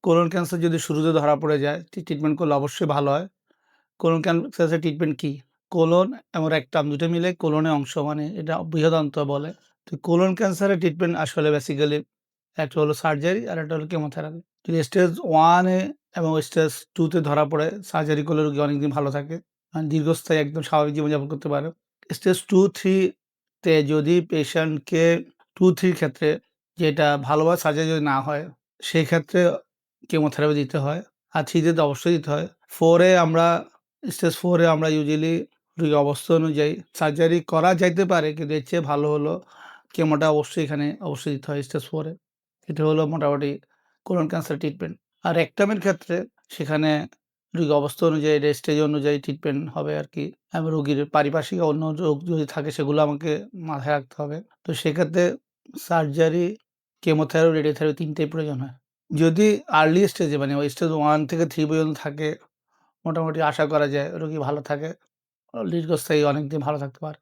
Colon cancer যদি শুরুতে ধরা পড়ে যায়, ট্রিটমেন্ট করলে অবশ্যই ভালো হয়। কোলন ক্যান্সারের ট্রিটমেন্ট কি? কোলন এবং রেকটাম ২ টা মিলে কোলনের অংশ মানে এটা বৃহদান্ত্র বলে। তো কোলন ক্যান্সারের ট্রিটমেন্ট আসলে বেসিক্যালি একটা হলো সার্জারি আর একটা হলো কেমোথেরাপি। যদি স্টেজ 1 এ এবং স্টেজ 2 তে ধরা পড়ে সার্জারি করলে রোগী অনেকদিন ভালো থাকে। দীর্ঘস্থায়ী একদম স্বাভাবিক জীবনযাপন করতে পারে। স্টেজ 2-3 তে যদি পেশেন্টকে 2-3 ক্ষেত্রে যেটা ভালোভাবে সার্জারি যদি না হয়, সেই ক্ষেত্রে কেমোথেরাপি দিতে হয়। আর 3 তে তো অবশ্যই দিতে হয়। 4 এ আমরা স্টেজ 4 এ আমরা ইউজুয়ালি রোগীর অবস্থা অনুযায়ী সার্জারি করা যাইতে পারে কিন্তু এর চেয়ে ভালো হলো কেমোটা অবশ্যই এখানে অবশ্যই দিতে হয় স্টেজ 4 এ। এটা হলো মোটামুটি কোলন ক্যান্সার ট্রিটমেন্ট। আর রেকটামের ক্ষেত্রে সেখানে রোগীর অবস্থা অনুযায়ী স্টেজ অনুযায়ী ট্রিটমেন্ট হবে আরকি। এবং রোগীর পারিপার্শ্বিক অন্য রোগ যদি থাকে সেগুলো আমাকে মাথায় রাখতে হবে। তো সেক্ষেত্রে সার্জারি, কেমোথেরাপি, রেডিওথেরাপি ৩ টেই প্রয়োজন হয়। যদি আর্লি স্টেজে মানে ওই স্টেজ 1 থেকে 3 পর্যন্ত থাকে, মোটামুটি আশা করা যায় রোগী ভালো থাকে। দীর্ঘস্থায়ী অনেকদিন ভালো থাকতে পারে।